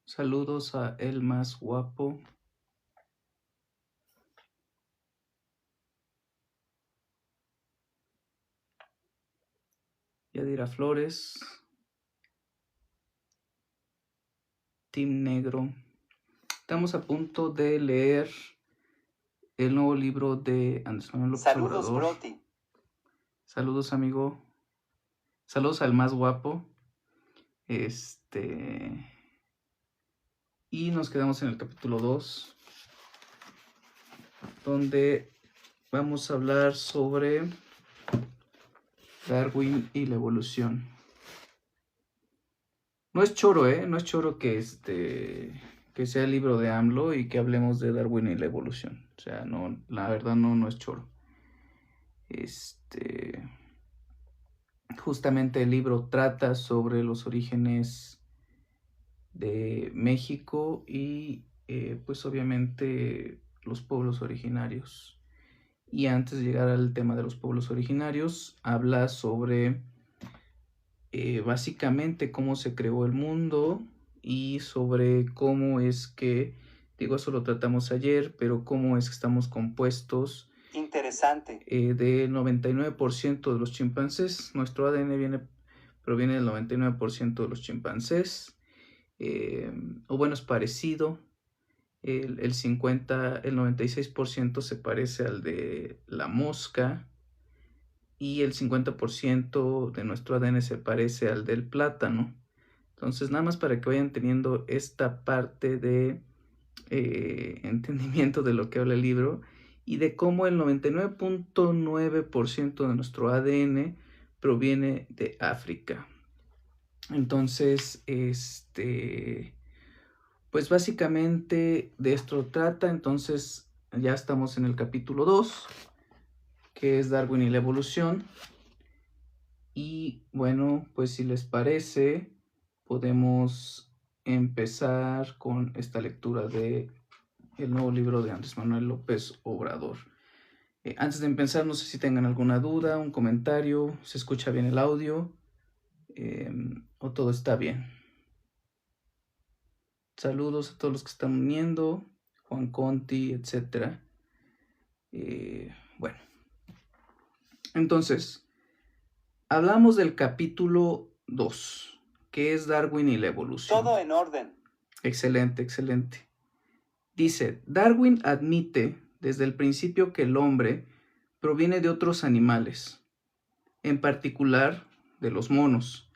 Saludos a El Más Guapo. Yadira Flores. Team Negro. Estamos a punto de leer el nuevo libro de Andrés Manuel López Saludos, Obrador. Broti. Saludos, amigo. Saludos al Más Guapo. Y nos quedamos en el capítulo 2, donde vamos a hablar sobre Darwin y la evolución. No es choro, no es choro que sea el libro de AMLO y que hablemos de Darwin y la evolución. O sea, no, la verdad no es choro. Justamente el libro trata sobre los orígenes de México y pues obviamente los pueblos originarios. Y antes de llegar al tema de los pueblos originarios, habla sobre básicamente cómo se creó el mundo y sobre cómo es que, digo, eso lo tratamos ayer, pero cómo es que estamos compuestos. Interesante. Del 99% de los chimpancés. Nuestro ADN proviene del 99% de los chimpancés. O bueno, es parecido. El 96% se parece al de la mosca. Y el 50% de nuestro ADN se parece al del plátano. Entonces, nada más para que vayan teniendo esta parte de entendimiento de lo que habla el libro y de cómo el 99.9% de nuestro ADN proviene de África. Entonces, pues básicamente de esto trata. Entonces, ya estamos en el capítulo 2, que es Darwin y la evolución. Y bueno, pues si les parece, podemos empezar con esta lectura de el nuevo libro de Andrés Manuel López Obrador. Antes de empezar, no sé si tengan alguna duda, un comentario, se escucha bien el audio o todo está bien. Saludos a todos los que están uniendo, Juan Conti, etc. Bueno, entonces, hablamos del capítulo 2, que es Darwin y la evolución. Todo en orden. Excelente, excelente. Dice, Darwin admite desde el principio que el hombre proviene de otros animales, en particular de los monos,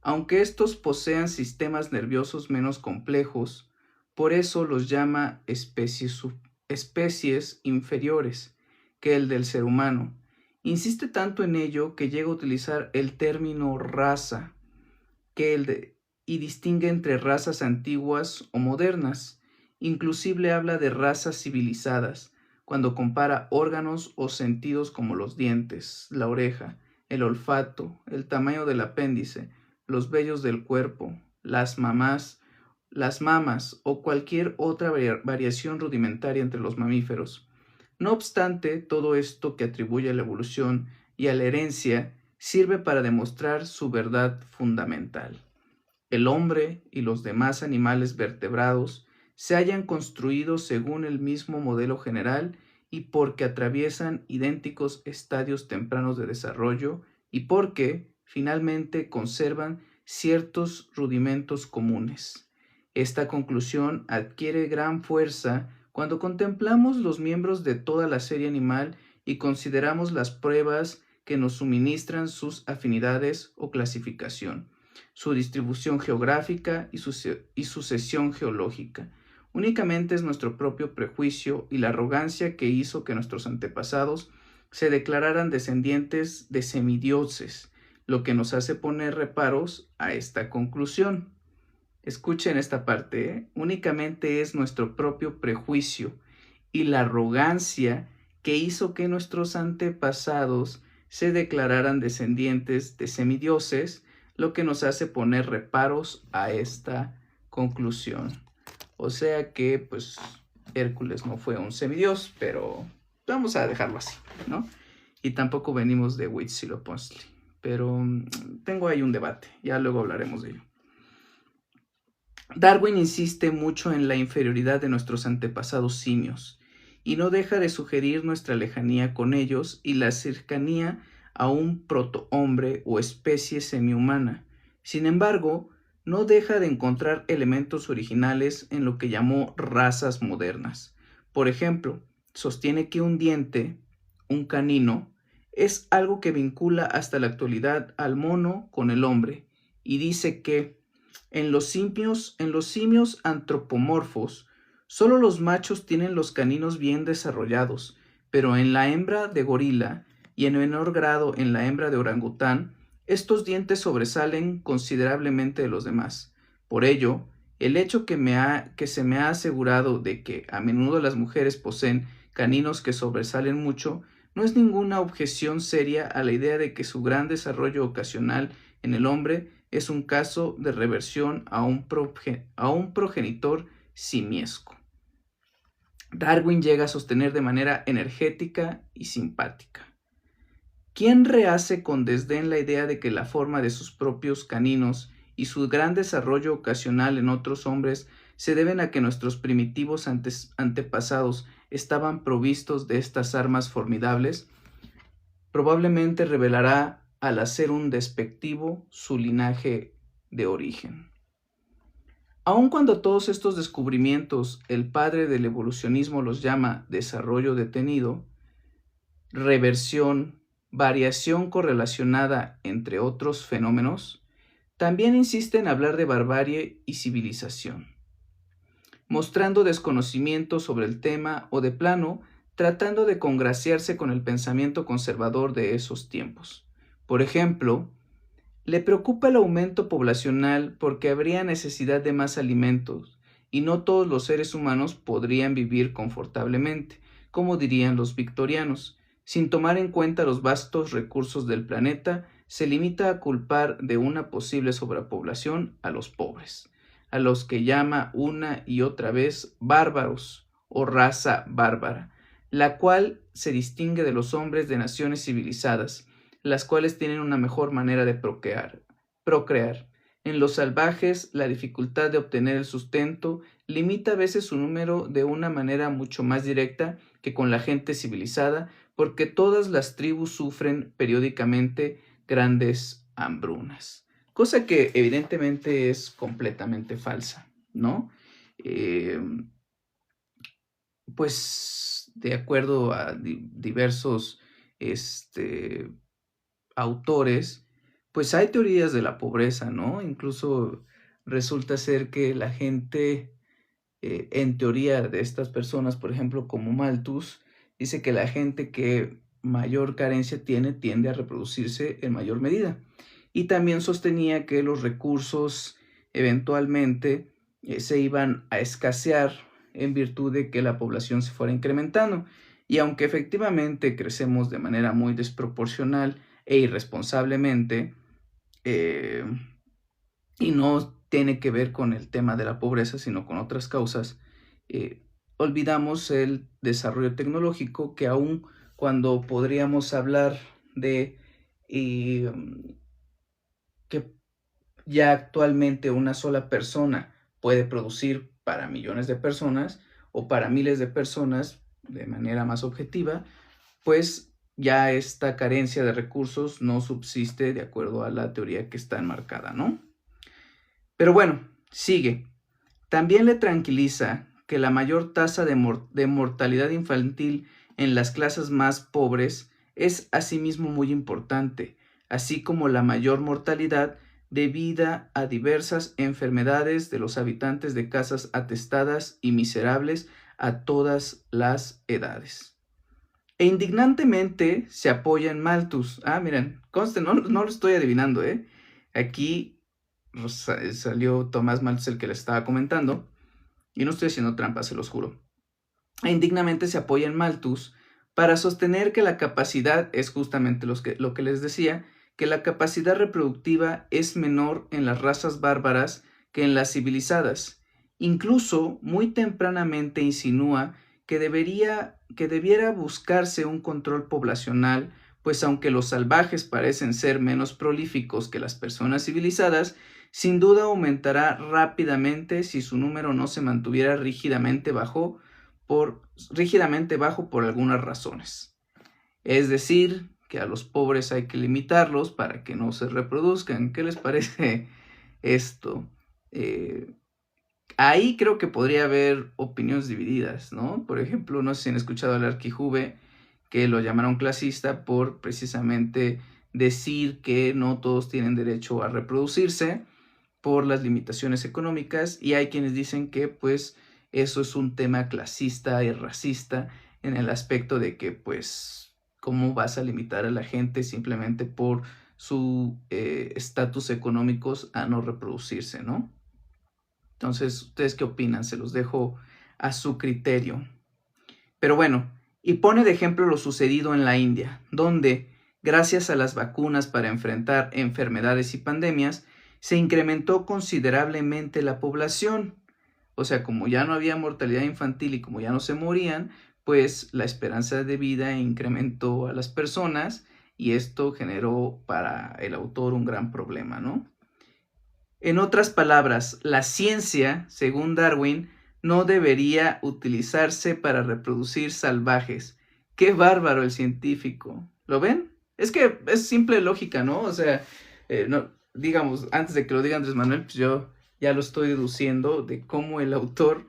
aunque estos posean sistemas nerviosos menos complejos, por eso los llama especies inferiores que el del ser humano. Insiste tanto en ello que llega a utilizar el término raza y distingue entre razas antiguas o modernas. Inclusive habla de razas civilizadas, cuando compara órganos o sentidos como los dientes, la oreja, el olfato, el tamaño del apéndice, los vellos del cuerpo, las mamas o cualquier otra variación rudimentaria entre los mamíferos. No obstante, todo esto que atribuye a la evolución y a la herencia sirve para demostrar su verdad fundamental. El hombre y los demás animales vertebrados se hayan construido según el mismo modelo general y porque atraviesan idénticos estadios tempranos de desarrollo y porque, finalmente, conservan ciertos rudimentos comunes. Esta conclusión adquiere gran fuerza cuando contemplamos los miembros de toda la serie animal y consideramos las pruebas que nos suministran sus afinidades o clasificación, su distribución geográfica y sucesión geológica. Únicamente es nuestro propio prejuicio y la arrogancia que hizo que nuestros antepasados se declararan descendientes de semidioses, lo que nos hace poner reparos a esta conclusión. Escuchen esta parte, únicamente es nuestro propio prejuicio y la arrogancia que hizo que nuestros antepasados se declararan descendientes de semidioses, lo que nos hace poner reparos a esta conclusión. O sea que, pues, Hércules no fue un semidios, pero vamos a dejarlo así, ¿no? Y tampoco venimos de Huitzilopochtli, pero tengo ahí un debate, ya luego hablaremos de ello. Darwin insiste mucho en la inferioridad de nuestros antepasados simios y no deja de sugerir nuestra lejanía con ellos y la cercanía a un protohombre o especie semihumana. Sin embargo, no deja de encontrar elementos originales en lo que llamó razas modernas. Por ejemplo, sostiene que un diente, un canino, es algo que vincula hasta la actualidad al mono con el hombre, y dice que en los simios antropomorfos, solo los machos tienen los caninos bien desarrollados, pero en la hembra de gorila y en menor grado en la hembra de orangután, estos dientes sobresalen considerablemente de los demás. Por ello, el hecho que se me ha asegurado de que a menudo las mujeres poseen caninos que sobresalen mucho, no es ninguna objeción seria a la idea de que su gran desarrollo ocasional en el hombre es un caso de reversión a un progenitor simiesco. Darwin llega a sostener de manera energética y simpática: ¿quién rehace con desdén la idea de que la forma de sus propios caninos y su gran desarrollo ocasional en otros hombres se deben a que nuestros primitivos antepasados estaban provistos de estas armas formidables? Probablemente revelará al hacer un despectivo su linaje de origen. Aun cuando todos estos descubrimientos el padre del evolucionismo los llama desarrollo detenido, reversión, variación correlacionada, entre otros fenómenos, también insiste en hablar de barbarie y civilización, mostrando desconocimiento sobre el tema o de plano tratando de congraciarse con el pensamiento conservador de esos tiempos. Por ejemplo, le preocupa el aumento poblacional porque habría necesidad de más alimentos y no todos los seres humanos podrían vivir confortablemente, como dirían los victorianos. Sin tomar en cuenta los vastos recursos del planeta, se limita a culpar de una posible sobrepoblación a los pobres, a los que llama una y otra vez bárbaros o raza bárbara, la cual se distingue de los hombres de naciones civilizadas, las cuales tienen una mejor manera de procrear. En los salvajes, la dificultad de obtener el sustento limita a veces su número de una manera mucho más directa que con la gente civilizada, porque todas las tribus sufren periódicamente grandes hambrunas. Cosa que evidentemente es completamente falsa, ¿no? Eh, pues de acuerdo a diversos este, autores, pues hay teorías de la pobreza, ¿no? Incluso resulta ser que la gente, en teoría de estas personas, por ejemplo, como Malthus, dice que la gente que mayor carencia tiene tiende a reproducirse en mayor medida. Y también sostenía que los recursos eventualmente se iban a escasear en virtud de que la población se fuera incrementando. Y aunque efectivamente crecemos de manera muy desproporcional e irresponsablemente, eh, y no tiene que ver con el tema de la pobreza, sino con otras causas, olvidamos el desarrollo tecnológico que aún cuando podríamos hablar de eh, que ya actualmente una sola persona puede producir para millones de personas o para miles de personas de manera más objetiva, pues ya esta carencia de recursos no subsiste de acuerdo a la teoría que está enmarcada, ¿no? Pero bueno, sigue. También le tranquiliza que la mayor tasa de mortalidad infantil en las clases más pobres es asimismo muy importante, así como la mayor mortalidad debida a diversas enfermedades de los habitantes de casas atestadas y miserables a todas las edades. E indignantemente se apoya en Malthus. Ah, miren, conste, no lo estoy adivinando, ¿eh? Aquí salió Tomás Malthus, el que les estaba comentando, y no estoy haciendo trampas, se los juro. E indignamente se apoya en Malthus para sostener que la capacidad es justamente lo que les decía, que la capacidad reproductiva es menor en las razas bárbaras que en las civilizadas. Incluso muy tempranamente insinúa que debiera buscarse un control poblacional pues aunque los salvajes parecen ser menos prolíficos que las personas civilizadas, sin duda aumentará rápidamente si su número no se mantuviera rígidamente bajo por algunas razones. Es decir, que a los pobres hay que limitarlos para que no se reproduzcan. ¿Qué les parece esto? Ahí creo que podría haber opiniones divididas, ¿no? Por ejemplo, no sé si han escuchado al Arquijuve, que lo llamaron clasista por precisamente decir que no todos tienen derecho a reproducirse por las limitaciones económicas, y hay quienes dicen que pues eso es un tema clasista y racista en el aspecto de que pues cómo vas a limitar a la gente simplemente por su estatus económicos a no reproducirse, ¿no? Entonces, ¿ustedes qué opinan? Se los dejo a su criterio. Pero bueno, y pone de ejemplo lo sucedido en la India, donde, gracias a las vacunas para enfrentar enfermedades y pandemias, se incrementó considerablemente la población. O sea, como ya no había mortalidad infantil y como ya no se morían, pues la esperanza de vida incrementó a las personas, y esto generó para el autor un gran problema, ¿no? En otras palabras, la ciencia, según Darwin, no debería utilizarse para reproducir salvajes. ¡Qué bárbaro el científico! ¿Lo ven? Es que es simple lógica, ¿no? O sea, no, digamos, antes de que lo diga Andrés Manuel, pues yo ya lo estoy deduciendo de cómo el autor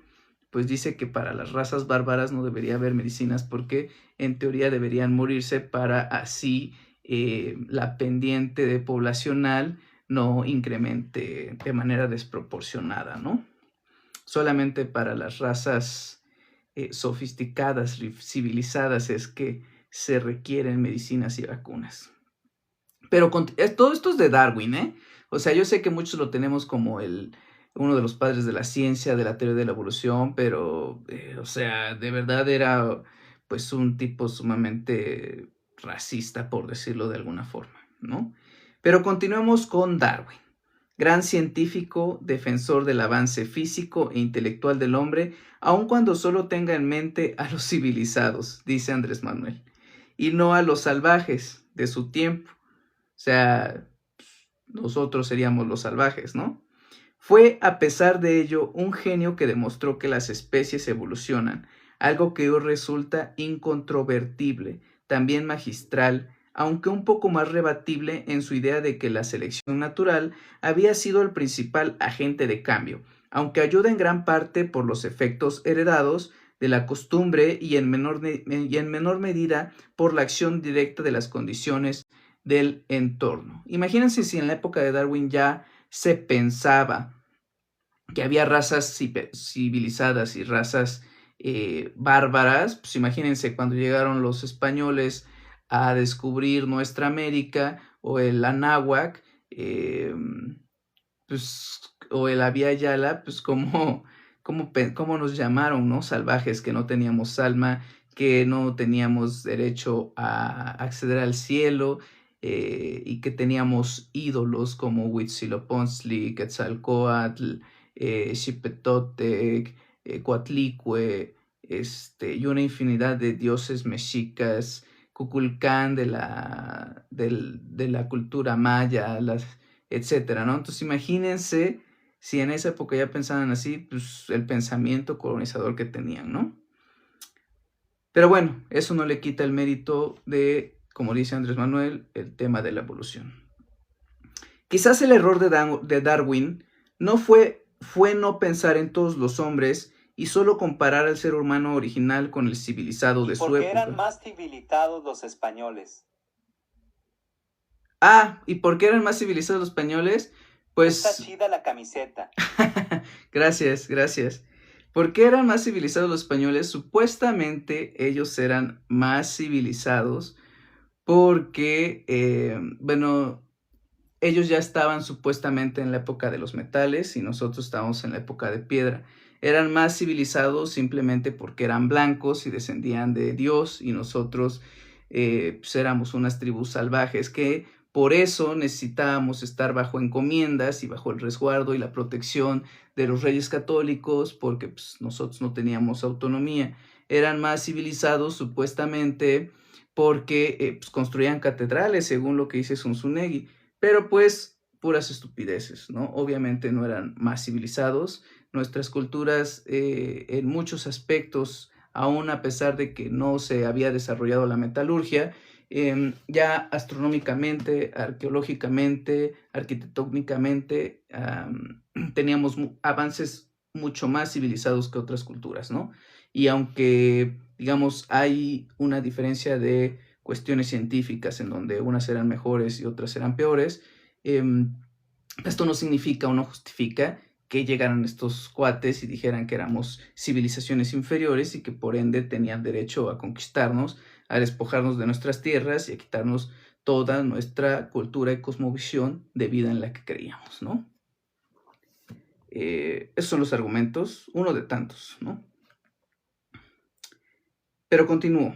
pues dice que para las razas bárbaras no debería haber medicinas porque en teoría deberían morirse para así la pendiente de poblacional no incremente de manera desproporcionada, ¿no? Solamente para las razas sofisticadas, civilizadas, es que se requieren medicinas y vacunas. Pero todo esto es de Darwin, ¿eh? O sea, yo sé que muchos lo tenemos como uno de los padres de la ciencia, de la teoría de la evolución, pero, o sea, de verdad era pues un tipo sumamente racista, por decirlo de alguna forma, ¿no? Pero continuemos con Darwin, gran científico, defensor del avance físico e intelectual del hombre, aun cuando solo tenga en mente a los civilizados, dice Andrés Manuel, y no a los salvajes de su tiempo. O sea, nosotros seríamos los salvajes, ¿no? Fue, a pesar de ello, un genio que demostró que las especies evolucionan, algo que hoy resulta incontrovertible, también magistral, aunque un poco más rebatible en su idea de que la selección natural había sido el principal agente de cambio, aunque ayuda en gran parte por los efectos heredados de la costumbre y en menor medida por la acción directa de las condiciones del entorno. Imagínense si en la época de Darwin ya se pensaba que había razas civilizadas y razas bárbaras. Pues imagínense cuando llegaron los españoles a descubrir nuestra América, o el Anáhuac, pues, o el Abya Yala, pues cómo nos llamaron, ¿no? Salvajes, que no teníamos alma, que no teníamos derecho a acceder al cielo, y que teníamos ídolos como Huitzilopochtli, Quetzalcóatl, Xipetotec, Coatlicue, y una infinidad de dioses mexicas, Cuculcán de la cultura maya, etcétera, ¿no? Entonces imagínense si en esa época ya pensaban así, pues el pensamiento colonizador que tenían, ¿no? Pero bueno, eso no le quita el mérito de, como dice Andrés Manuel, el tema de la evolución. Quizás el error de Darwin no fue no pensar en todos los hombres y solo comparar al ser humano original con el civilizado de su época. Porque eran más civilizados los españoles. Ah, ¿y por qué eran más civilizados los españoles? Pues... Está chida la camiseta. Gracias, gracias. ¿Por qué eran más civilizados los españoles? Supuestamente ellos eran más civilizados porque, bueno, ellos ya estaban supuestamente en la época de los metales y nosotros estábamos en la época de piedra. Eran más civilizados simplemente porque eran blancos y descendían de Dios, y nosotros pues éramos unas tribus salvajes que por eso necesitábamos estar bajo encomiendas y bajo el resguardo y la protección de los reyes católicos, porque pues, nosotros no teníamos autonomía. Eran más civilizados supuestamente porque pues, construían catedrales, según lo que dice Zunzunegui, pero pues puras estupideces, ¿no? Obviamente no eran más civilizados. Nuestras culturas en muchos aspectos, aún a pesar de que no se había desarrollado la metalurgia, ya astronómicamente, arqueológicamente, arquitectónicamente, teníamos avances mucho más civilizados que otras culturas, ¿no? Y aunque, digamos, hay una diferencia de cuestiones científicas en donde unas eran mejores y otras eran peores, esto no significa o no justifica que llegaran estos cuates y dijeran que éramos civilizaciones inferiores y que por ende tenían derecho a conquistarnos, a despojarnos de nuestras tierras y a quitarnos toda nuestra cultura y cosmovisión de vida en la que creíamos, ¿no? Esos son los argumentos, uno de tantos, ¿no? Pero continúo.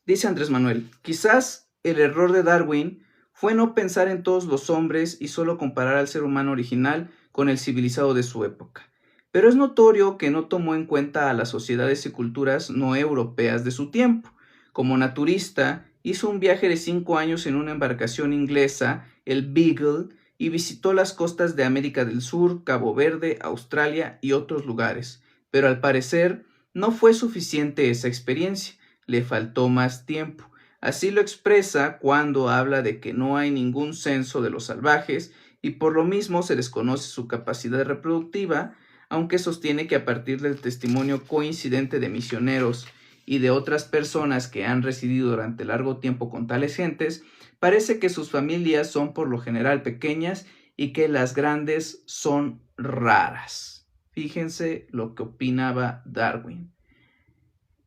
Dice Andrés Manuel, quizás el error de Darwin fue no pensar en todos los hombres y solo comparar al ser humano original con el civilizado de su época. Pero es notorio que no tomó en cuenta a las sociedades y culturas no europeas de su tiempo. Como naturista, hizo un viaje de 5 años en una embarcación inglesa, el Beagle, y visitó las costas de América del Sur, Cabo Verde, Australia y otros lugares. Pero al parecer no fue suficiente esa experiencia, le faltó más tiempo. Así lo expresa cuando habla de que no hay ningún censo de los salvajes y por lo mismo se desconoce su capacidad reproductiva, aunque sostiene que a partir del testimonio coincidente de misioneros y de otras personas que han residido durante largo tiempo con tales gentes, parece que sus familias son por lo general pequeñas y que las grandes son raras. Fíjense lo que opinaba Darwin.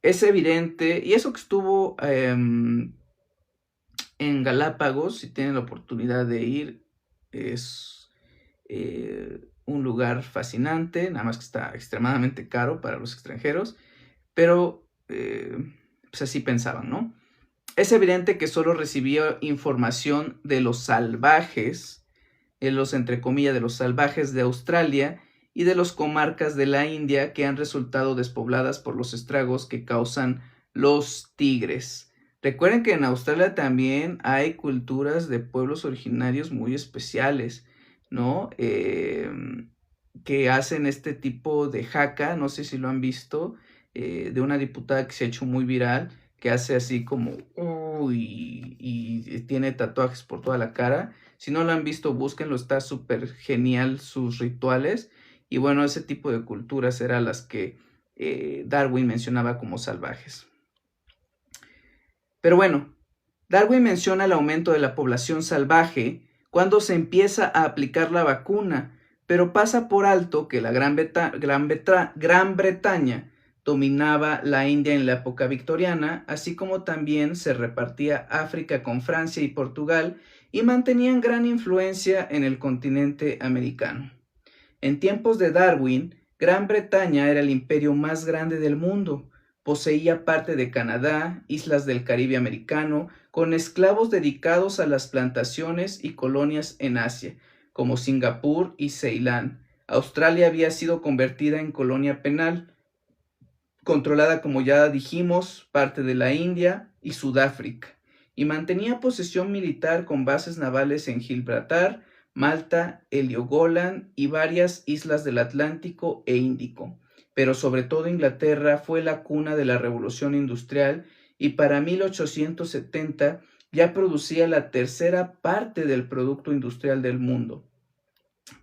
Es evidente, y eso que estuvo en Galápagos, si tienen la oportunidad de ir, es un lugar fascinante, nada más que está extremadamente caro para los extranjeros, pero pues así pensaban, ¿no? Es evidente que solo recibía información de los salvajes, entre comillas, de los salvajes de Australia y de las comarcas de la India que han resultado despobladas por los estragos que causan los tigres. Recuerden que en Australia también hay culturas de pueblos originarios muy especiales, ¿no? Que hacen este tipo de jaca, no sé si lo han visto, de una diputada que se ha hecho muy viral, que hace así como, y tiene tatuajes por toda la cara. Si no lo han visto, búsquenlo, está súper genial sus rituales. Y bueno, ese tipo de culturas eran las que Darwin mencionaba como salvajes. Pero bueno, Darwin menciona el aumento de la población salvaje cuando se empieza a aplicar la vacuna, pero pasa por alto que la Gran Bretaña dominaba la India en la época victoriana, así como también se repartía África con Francia y Portugal y mantenían gran influencia en el continente americano. En tiempos de Darwin, Gran Bretaña era el imperio más grande del mundo. Poseía parte de Canadá, islas del Caribe americano, con esclavos dedicados a las plantaciones y colonias en Asia, como Singapur y Ceilán. Australia había sido convertida en colonia penal, controlada, como ya dijimos, parte de la India y Sudáfrica, y mantenía posesión militar con bases navales en Gibraltar, Malta, Heliogoland y varias islas del Atlántico e Índico. Pero sobre todo Inglaterra fue la cuna de la Revolución Industrial y para 1870 ya producía la tercera parte del producto industrial del mundo.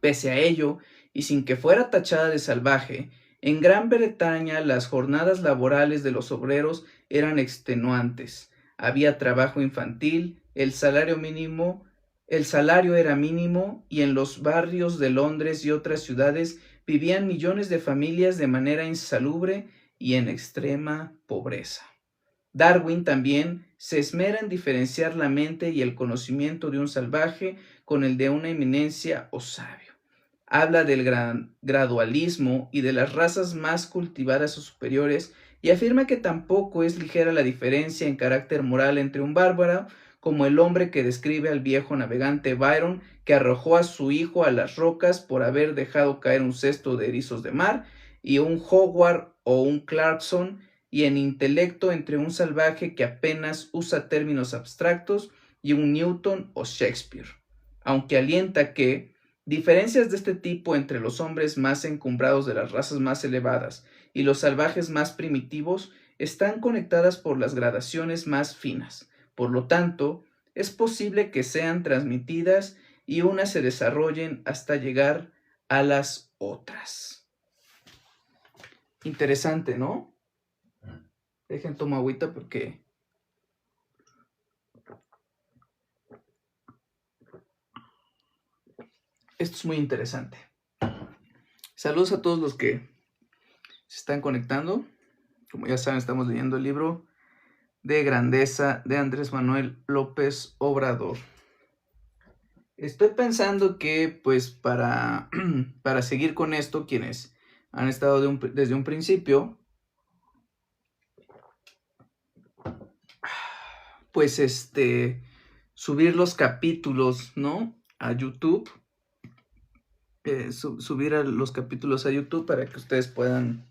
Pese a ello, y sin que fuera tachada de salvaje, en Gran Bretaña las jornadas laborales de los obreros eran extenuantes. Había trabajo infantil, el salario era mínimo y en los barrios de Londres y otras ciudades vivían millones de familias de manera insalubre y en extrema pobreza. Darwin también se esmera en diferenciar la mente y el conocimiento de un salvaje con el de una eminencia o sabio. Habla del gradualismo y de las razas más cultivadas o superiores y afirma que tampoco es ligera la diferencia en carácter moral entre un bárbaro como el hombre que describe al viejo navegante Byron que arrojó a su hijo a las rocas por haber dejado caer un cesto de erizos de mar y un Howard o un Clarkson y en intelecto entre un salvaje que apenas usa términos abstractos y un Newton o Shakespeare, aunque alienta que diferencias de este tipo entre los hombres más encumbrados de las razas más elevadas y los salvajes más primitivos están conectadas por las gradaciones más finas. Por lo tanto, es posible que sean transmitidas y unas se desarrollen hasta llegar a las otras. Interesante, ¿no? Dejen tomar agüita porque esto es muy interesante. Saludos a todos los que se están conectando. Como ya saben, estamos leyendo el libro de Grandeza de Andrés Manuel López Obrador. Estoy pensando que, pues, para seguir con esto, quienes han estado desde un principio, pues, subir los capítulos, ¿no? A YouTube. Subir los capítulos a YouTube para que ustedes puedan,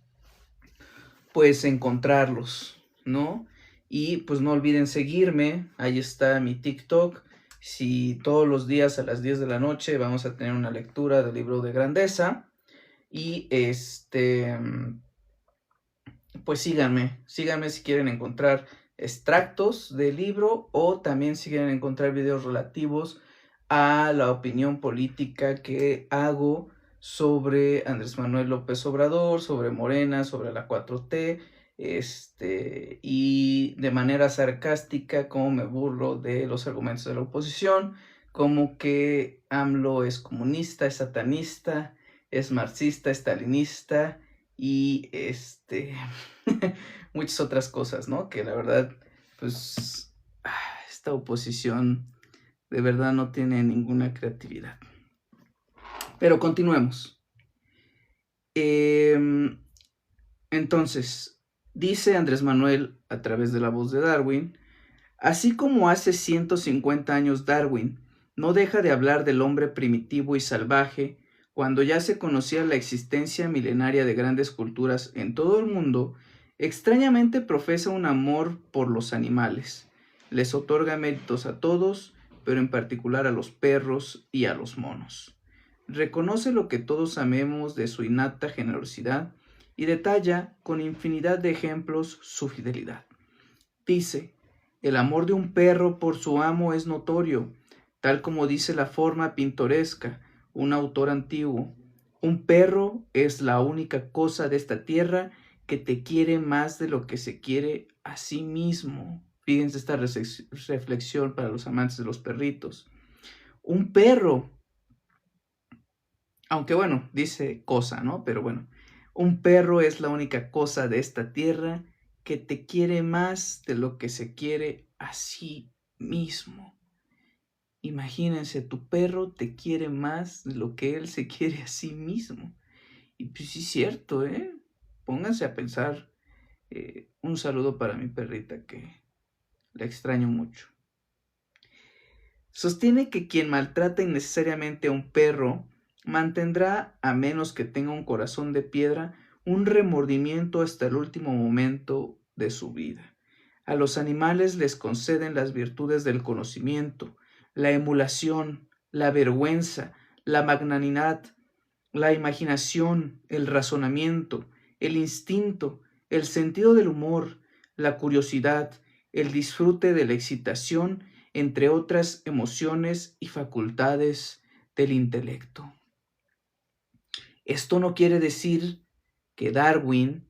pues, encontrarlos, ¿no? Y pues no olviden seguirme, ahí está mi TikTok. Si todos los días a las 10 de la noche vamos a tener una lectura del libro de Grandeza. Y pues síganme si quieren encontrar extractos del libro o también si quieren encontrar videos relativos a la opinión política que hago sobre Andrés Manuel López Obrador, sobre Morena, sobre la 4T, y de manera sarcástica como me burlo de los argumentos de la oposición, como que AMLO es comunista, es satanista, es marxista, estalinista y muchas otras cosas, ¿no? Que la verdad, pues, esta oposición de verdad no tiene ninguna creatividad. Pero continuemos. Entonces, dice Andrés Manuel a través de la voz de Darwin, así como hace 150 años Darwin no deja de hablar del hombre primitivo y salvaje, cuando ya se conocía la existencia milenaria de grandes culturas en todo el mundo, extrañamente profesa un amor por los animales. Les otorga méritos a todos, pero en particular a los perros y a los monos. Reconoce lo que todos amemos de su innata generosidad y detalla con infinidad de ejemplos su fidelidad. Dice, el amor de un perro por su amo es notorio, tal como dice la forma pintoresca, un autor antiguo. Un perro es la única cosa de esta tierra que te quiere más de lo que se quiere a sí mismo. Fíjense esta reflexión para los amantes de los perritos. Un perro, aunque bueno, dice cosa, ¿no? Pero bueno, un perro es la única cosa de esta tierra que te quiere más de lo que se quiere a sí mismo. Imagínense, tu perro te quiere más de lo que él se quiere a sí mismo. Y pues sí es cierto, ¿eh? Pónganse a pensar. Un saludo para mi perrita que la extraño mucho. Sostiene que quien maltrata innecesariamente a un perro mantendrá, a menos que tenga un corazón de piedra, un remordimiento hasta el último momento de su vida. A los animales les conceden las virtudes del conocimiento, la emulación, la vergüenza, la magnanimidad, la imaginación, el razonamiento, el instinto, el sentido del humor, la curiosidad, el disfrute de la excitación, entre otras emociones y facultades del intelecto. Esto no quiere decir que Darwin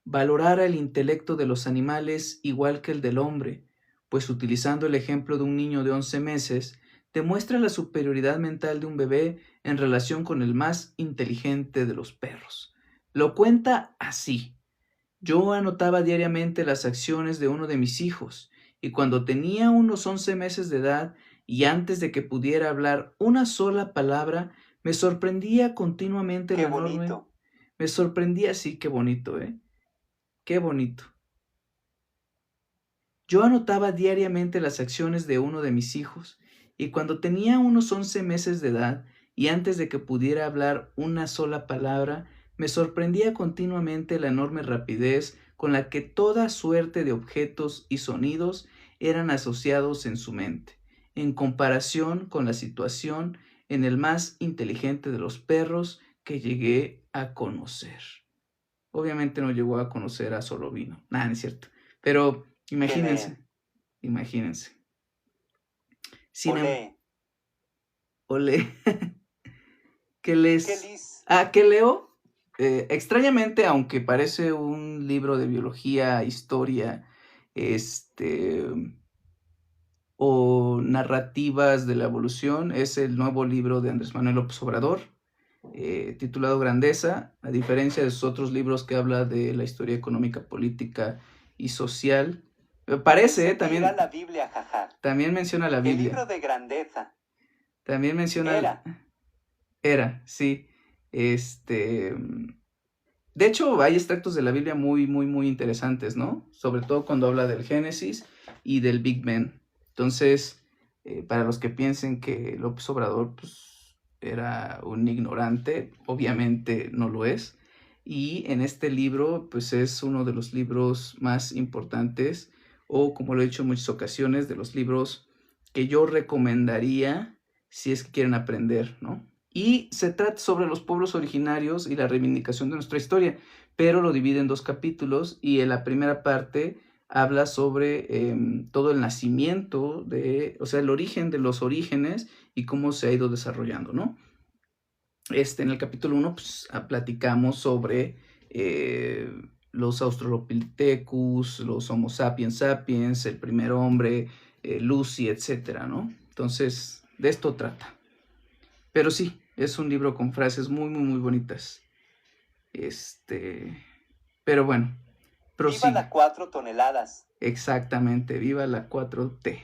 valorara el intelecto de los animales igual que el del hombre, pues utilizando el ejemplo de un niño de 11 meses, demuestra la superioridad mental de un bebé en relación con el más inteligente de los perros. Lo cuenta así. Yo anotaba diariamente las acciones de uno de mis hijos, y cuando tenía unos 11 meses de edad y antes de que pudiera hablar una sola palabra, me sorprendía continuamente Qué lo enorme. bonito. Me sorprendía, sí, qué bonito, ¿eh? Qué bonito. Yo anotaba diariamente las acciones de uno de mis hijos, y cuando tenía unos 11 meses de edad y antes de que pudiera hablar una sola palabra, me sorprendía continuamente la enorme rapidez con la que toda suerte de objetos y sonidos eran asociados en su mente, en comparación con la situación en el más inteligente de los perros que llegué a conocer. Obviamente no llegó a conocer a Solovino, nada, no es cierto, pero imagínense, imagínense. Sin em- Olé. Olé. ¿Qué ¿Qué les... lis? ¿Qué leo? Extrañamente, aunque parece un libro de biología, historia, este, o narrativas de la evolución, es el nuevo libro de Andrés Manuel López Obrador, titulado Grandeza, a diferencia de sus otros libros que habla de la historia económica, política y social. Parece, Pensé que también, era la Biblia, jaja. también menciona la El Biblia. libro de grandeza. También menciona... Era. Sí. De hecho, hay extractos de la Biblia muy, muy, muy interesantes, ¿no? Sobre todo cuando habla del Génesis y del Big Bang. Entonces, para los que piensen que López Obrador pues, era un ignorante, obviamente no lo es. Y en este libro, pues es uno de los libros más importantes, o como lo he dicho en muchas ocasiones, de los libros que yo recomendaría si es que quieren aprender, ¿no? Y se trata sobre los pueblos originarios y la reivindicación de nuestra historia, pero lo divide en 2 capítulos y en la primera parte habla sobre todo el nacimiento, o sea, el origen de los orígenes y cómo se ha ido desarrollando, ¿no? En el capítulo 1 pues, platicamos sobre los Australopithecus, los Homo sapiens sapiens, el primer hombre, Lucy, etcétera, ¿no? Entonces, de esto trata. Pero sí, es un libro con frases muy, muy, muy bonitas. Pero bueno, Viva prosigue. las 4 toneladas. Exactamente, viva la 4T.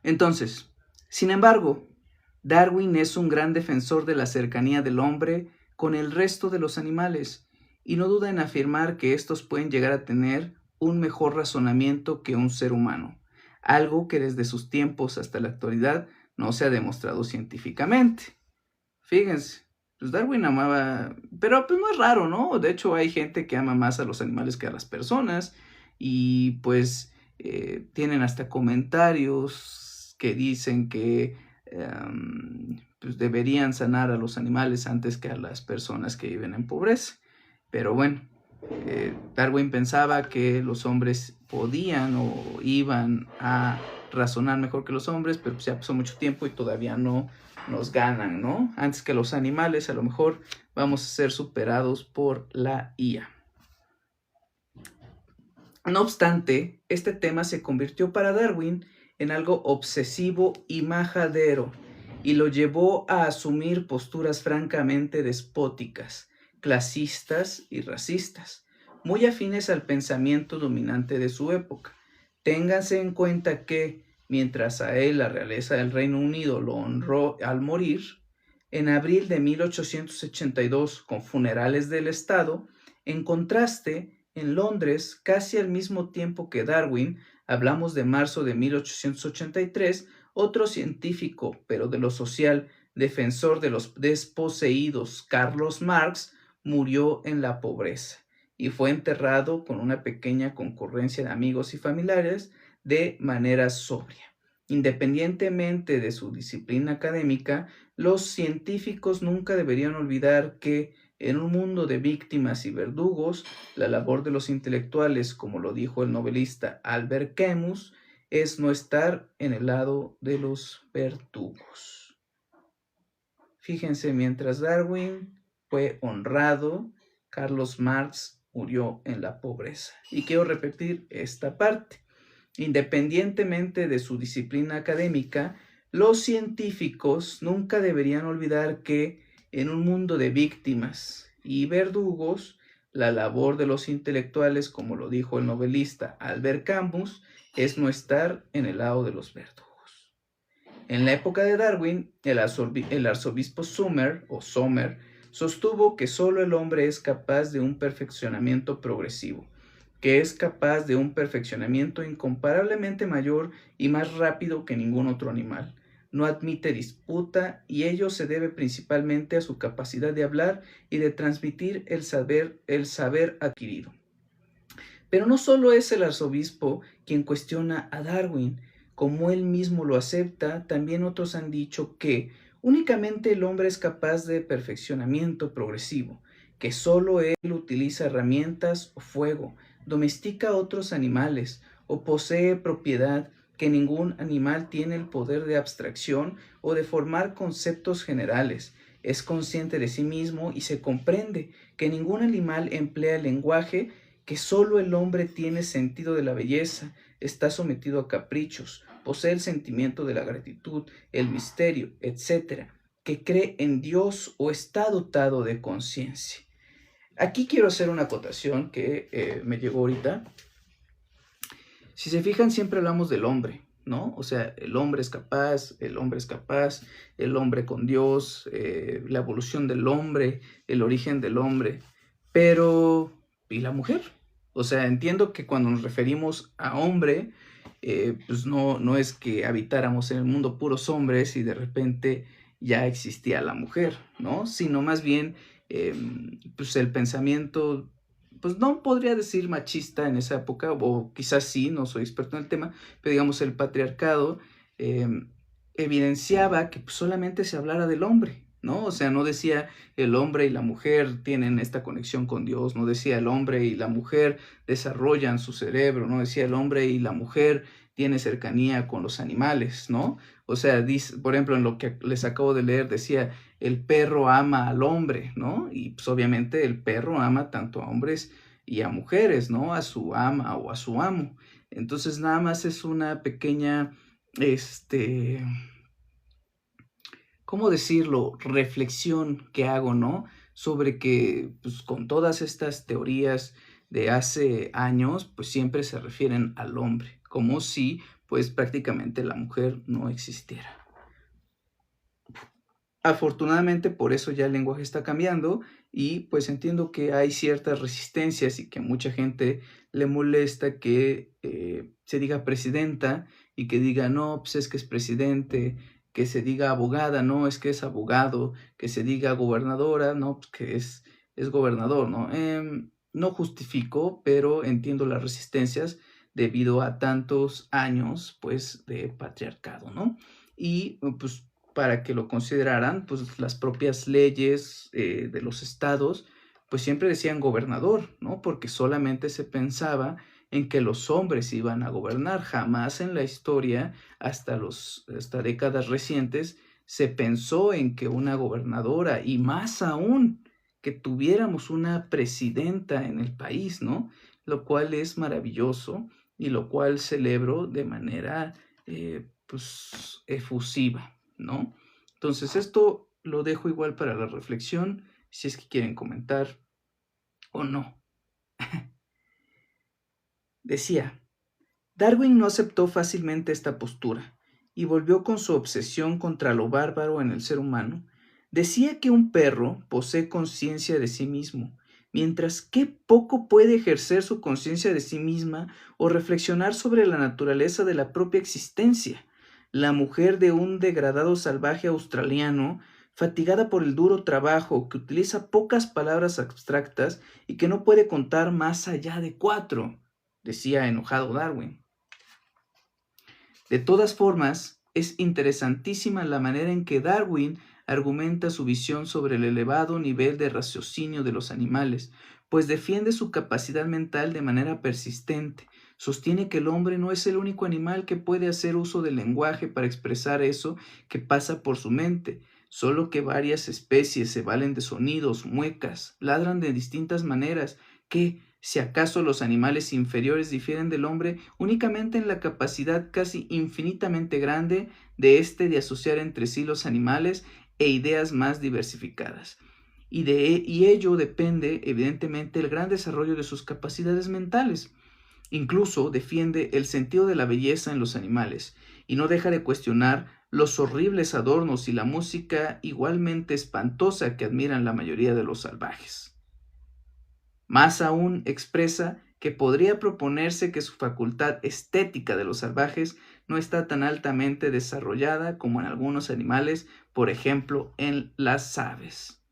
Entonces, sin embargo, Darwin es un gran defensor de la cercanía del hombre con el resto de los animales y no duda en afirmar que estos pueden llegar a tener un mejor razonamiento que un ser humano, algo que desde sus tiempos hasta la actualidad no se ha demostrado científicamente. Fíjense, pues Darwin amaba, pero pues no es raro, ¿no? De hecho hay gente que ama más a los animales que a las personas y pues tienen hasta comentarios que dicen que pues deberían sanar a los animales antes que a las personas que viven en pobreza. Pero bueno, Darwin pensaba que los hombres podían o iban a razonar mejor que los hombres, pero pues ya pasó mucho tiempo y todavía no nos ganan, ¿no? Antes que los animales, a lo mejor vamos a ser superados por la IA. No obstante, este tema se convirtió para Darwin en algo obsesivo y majadero, y lo llevó a asumir posturas francamente despóticas, clasistas y racistas, muy afines al pensamiento dominante de su época. Ténganse en cuenta que, mientras a él la realeza del Reino Unido lo honró al morir, en abril de 1882, con funerales del Estado, en contraste, en Londres, casi al mismo tiempo que Darwin, hablamos de marzo de 1883, otro científico, pero de lo social, defensor de los desposeídos, Carlos Marx, murió en la pobreza y fue enterrado con una pequeña concurrencia de amigos y familiares de manera sobria. Independientemente de su disciplina académica, los científicos nunca deberían olvidar que en un mundo de víctimas y verdugos, la labor de los intelectuales, como lo dijo el novelista Albert Camus, es no estar en el lado de los verdugos. Fíjense, mientras Darwin fue honrado, Carlos Marx murió en la pobreza. Y quiero repetir esta parte. Independientemente de su disciplina académica, los científicos nunca deberían olvidar que en un mundo de víctimas y verdugos, la labor de los intelectuales, como lo dijo el novelista Albert Camus, es no estar en el lado de los verdugos. En la época de Darwin, el arzobispo Sommer sostuvo que solo el hombre es capaz de un perfeccionamiento progresivo, que es capaz de un perfeccionamiento incomparablemente mayor y más rápido que ningún otro animal. no admite disputa y ello se debe principalmente a su capacidad de hablar y de transmitir el saber adquirido. Pero no solo es el arzobispo quien cuestiona a Darwin, como él mismo lo acepta, también otros han dicho que únicamente el hombre es capaz de perfeccionamiento progresivo, que solo él utiliza herramientas o fuego, domestica a otros animales o posee propiedad, que ningún animal tiene el poder de abstracción o de formar conceptos generales. Es consciente de sí mismo y se comprende que ningún animal emplea el lenguaje, que solo el hombre tiene sentido de la belleza, está sometido a caprichos, posee el sentimiento de la gratitud, el misterio, etcétera, que cree en Dios o está dotado de conciencia. Aquí quiero hacer una acotación que me llegó ahorita. Si se fijan, siempre hablamos del hombre, ¿no? O sea, el hombre es capaz, el hombre es capaz, el hombre con Dios, la evolución del hombre, el origen del hombre. Pero, ¿y la mujer? O sea, entiendo que cuando nos referimos a hombre, pues no es que habitáramos en el mundo puros hombres y de repente ya existía la mujer, ¿no? Sino más bien, pues el pensamiento, pues no podría decir machista en esa época, o quizás sí, no soy experto en el tema, pero digamos el patriarcado evidenciaba que pues, solamente se hablara del hombre, ¿no? O sea, no decía el hombre y la mujer tienen esta conexión con Dios, no decía el hombre y la mujer desarrollan su cerebro, no decía el hombre y la mujer tiene cercanía con los animales, ¿no? O sea, dice, por ejemplo, en lo que les acabo de leer, decía, el perro ama al hombre, ¿no? Y pues obviamente el perro ama tanto a hombres y a mujeres, ¿no? A su ama o a su amo. Entonces nada más es una pequeña, ¿cómo decirlo? Reflexión que hago, ¿no? Sobre que, pues, con todas estas teorías de hace años, pues siempre se refieren al hombre, como si, pues, prácticamente la mujer no existiera. Afortunadamente, por eso ya el lenguaje está cambiando y pues entiendo que hay ciertas resistencias y que a mucha gente le molesta que se diga presidenta y que diga, no, pues es que es presidente, que se diga abogada, no, es que es abogado, que se diga gobernadora, no, pues que es gobernador, ¿no? No justifico, pero entiendo las resistencias debido a tantos años, pues, de patriarcado, ¿no? Y pues para que lo consideraran, pues las propias leyes de los estados, pues siempre decían gobernador, ¿no? Porque solamente se pensaba en que los hombres iban a gobernar. Jamás en la historia, hasta décadas recientes, se pensó en que una gobernadora, y más aún, que tuviéramos una presidenta en el país, ¿no? Lo cual es maravilloso y lo cual celebro de manera, pues, efusiva, ¿no? Entonces, esto lo dejo igual para la reflexión, si es que quieren comentar o no. Decía, Darwin no aceptó fácilmente esta postura y volvió con su obsesión contra lo bárbaro en el ser humano. Decía que un perro posee conciencia de sí mismo, mientras que poco puede ejercer su conciencia de sí misma o reflexionar sobre la naturaleza de la propia existencia. La mujer de un degradado salvaje australiano, fatigada por el duro trabajo, que utiliza pocas palabras abstractas y que no puede contar más allá de 4, decía enojado Darwin. De todas formas, es interesantísima la manera en que Darwin argumenta su visión sobre el elevado nivel de raciocinio de los animales, pues defiende su capacidad mental de manera persistente. Sostiene que el hombre no es el único animal que puede hacer uso del lenguaje para expresar eso que pasa por su mente, solo que varias especies se valen de sonidos, muecas, ladran de distintas maneras, que, si acaso los animales inferiores difieren del hombre únicamente en la capacidad casi infinitamente grande de de asociar entre sí los animales e ideas más diversificadas. Y ello depende, evidentemente, el gran desarrollo de sus capacidades mentales. Incluso defiende el sentido de la belleza en los animales y no deja de cuestionar los horribles adornos y la música igualmente espantosa que admiran la mayoría de los salvajes. Más aún expresa que podría proponerse que su facultad estética de los salvajes no está tan altamente desarrollada como en algunos animales, por ejemplo, en las aves.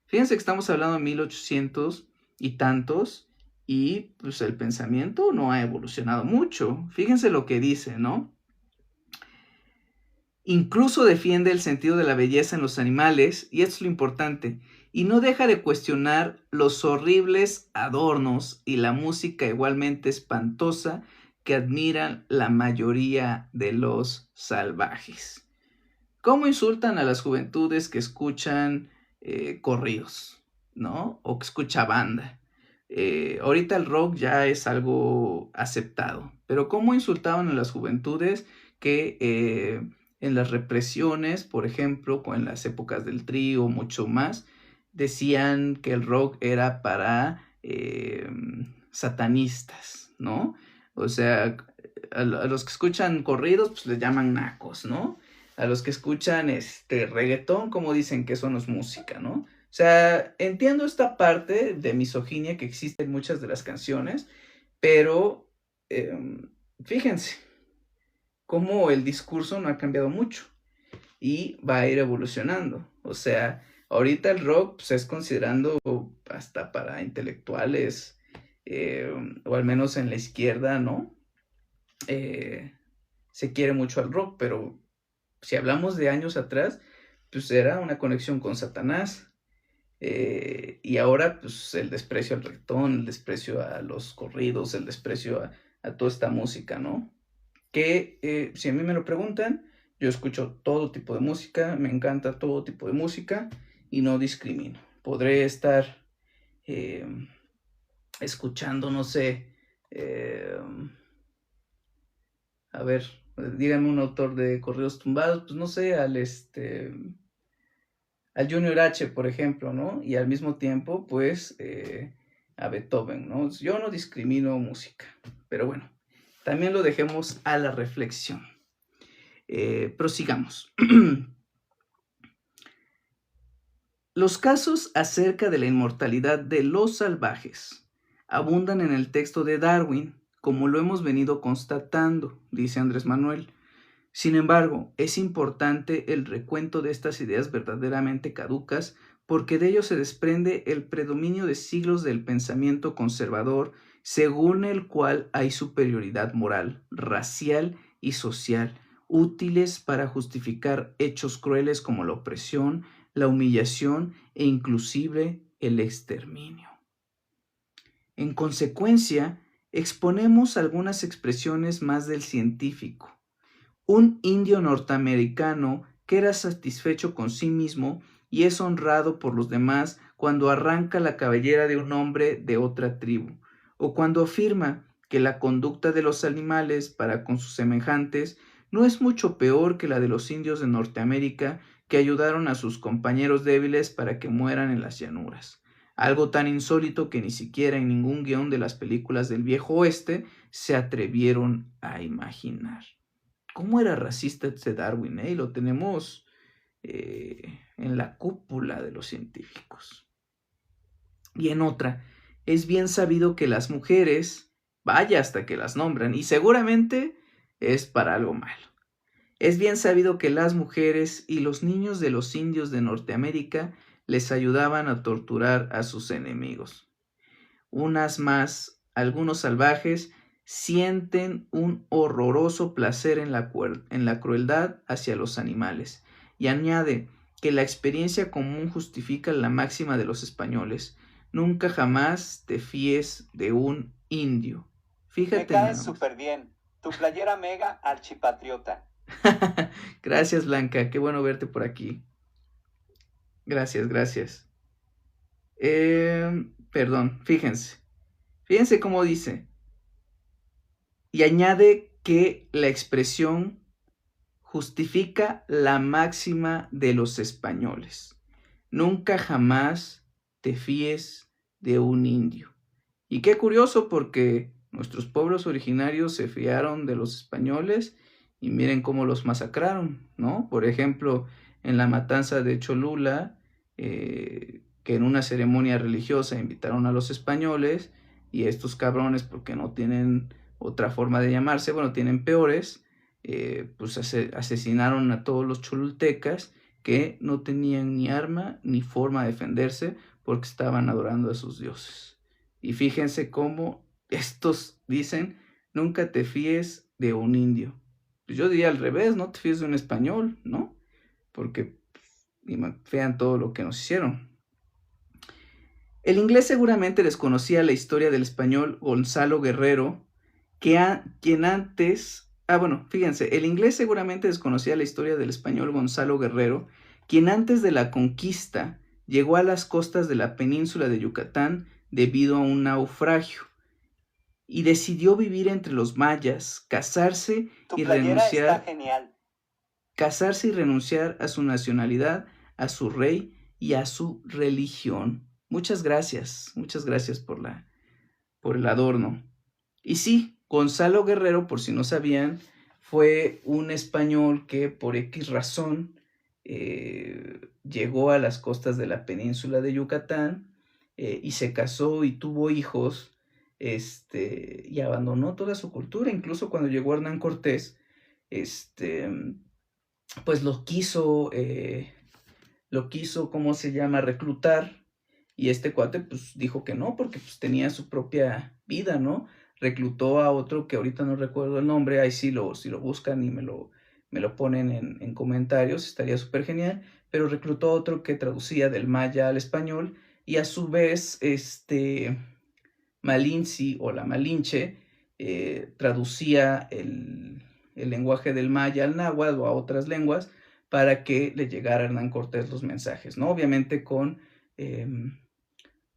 Fíjense que estamos hablando de 1800 y tantos, y pues el pensamiento no ha evolucionado mucho. Fíjense lo que dice, ¿no? Incluso defiende el sentido de la belleza en los animales, y esto es lo importante, y no deja de cuestionar los horribles adornos y la música igualmente espantosa que admiran la mayoría de los salvajes. ¿Cómo insultan a las juventudes que escuchan corridos, ¿no? O que escucha banda? Ahorita el rock ya es algo aceptado, pero ¿cómo insultaban a las juventudes que en las represiones, por ejemplo, en las épocas del Tri o mucho más, decían que el rock era para satanistas, ¿no? O sea, a los que escuchan corridos, pues les llaman nacos, ¿no? A los que escuchan reggaetón, como dicen que eso no es música, ¿no? O sea, entiendo esta parte de misoginia que existe en muchas de las canciones, pero fíjense cómo el discurso no ha cambiado mucho y va a ir evolucionando. O sea, ahorita el rock pues, es considerando hasta para intelectuales, o al menos en la izquierda, ¿no? Se quiere mucho al rock, pero si hablamos de años atrás, pues era una conexión con Satanás. Y ahora, pues el desprecio al reggaetón, el desprecio a los corridos, el desprecio a toda esta música, ¿no? Que si a mí me lo preguntan, yo escucho todo tipo de música, me encanta todo tipo de música y no discrimino. Podré estar escuchando, no sé, a ver, díganme un autor de corridos tumbados, pues no sé, al Junior H, por ejemplo, ¿no? Y al mismo tiempo, pues, a Beethoven, ¿no? Yo no discrimino música, pero bueno, también lo dejemos a la reflexión. Prosigamos. Los casos acerca de la inmortalidad de los salvajes abundan en el texto de Darwin, como lo hemos venido constatando, dice Andrés Manuel. Sin embargo, es importante el recuento de estas ideas verdaderamente caducas porque de ello se desprende el predominio de siglos del pensamiento conservador, según el cual hay superioridad moral, racial y social, útiles para justificar hechos crueles como la opresión, la humillación e inclusive el exterminio. En consecuencia, exponemos algunas expresiones más del científico. Un indio norteamericano que era satisfecho con sí mismo y es honrado por los demás cuando arranca la cabellera de un hombre de otra tribu, o cuando afirma que la conducta de los animales para con sus semejantes no es mucho peor que la de los indios de Norteamérica que ayudaron a sus compañeros débiles para que mueran en las llanuras. Algo tan insólito que ni siquiera en ningún guión de las películas del viejo oeste se atrevieron a imaginar. ¿Cómo era racista este Darwin? Y lo tenemos en la cúpula de los científicos. Y en otra, es bien sabido que las mujeres, vaya hasta que las nombran, y seguramente es para algo malo. Es bien sabido que las mujeres y los niños de los indios de Norteamérica les ayudaban a torturar a sus enemigos. Unas más, algunos salvajes sienten un horroroso placer en la crueldad hacia los animales, y añade que la experiencia común justifica la máxima de los españoles: nunca jamás te fíes de un indio. Fíjate. Me caes súper bien. Tu playera mega archipatriota. Gracias, Blanca, qué bueno verte por aquí. Gracias, gracias. Perdón, fíjense cómo dice. Y añade que la expresión justifica la máxima de los españoles: nunca jamás te fíes de un indio. Y qué curioso, porque nuestros pueblos originarios se fiaron de los españoles y miren cómo los masacraron, ¿no? Por ejemplo, en la matanza de Cholula, que en una ceremonia religiosa invitaron a los españoles, y estos cabrones, porque no tienen otra forma de llamarse, bueno, tienen peores, pues asesinaron a todos los cholultecas que no tenían ni arma ni forma de defenderse porque estaban adorando a sus dioses. Y fíjense cómo estos dicen, nunca te fíes de un indio. Pues yo diría al revés, no te fíes de un español, ¿no? Porque vean todo lo que nos hicieron. El inglés seguramente desconocía la historia del español Gonzalo Guerrero, quien antes... fíjense, el inglés seguramente desconocía la historia del español Gonzalo Guerrero, quien antes de la conquista llegó a las costas de la península de Yucatán debido a un naufragio y decidió vivir entre los mayas, casarse y renunciar a su nacionalidad, a su rey y a su religión. Muchas gracias por el adorno. Y sí, Gonzalo Guerrero, por si no sabían, fue un español que por X razón llegó a las costas de la península de Yucatán y se casó y tuvo hijos, y abandonó toda su cultura. Incluso cuando llegó Hernán Cortés, pues lo quiso, ¿cómo se llama?, reclutar, y este cuate pues dijo que no, porque pues tenía su propia vida, ¿no? Reclutó a otro que ahorita no recuerdo el nombre, ahí si lo buscan y me lo ponen en comentarios, estaría súper genial, pero reclutó a otro que traducía del maya al español, y a su vez, Malinche o la Malinche traducía el lenguaje del maya al náhuatl o a otras lenguas para que le llegara a Hernán Cortés los mensajes, ¿no? Obviamente con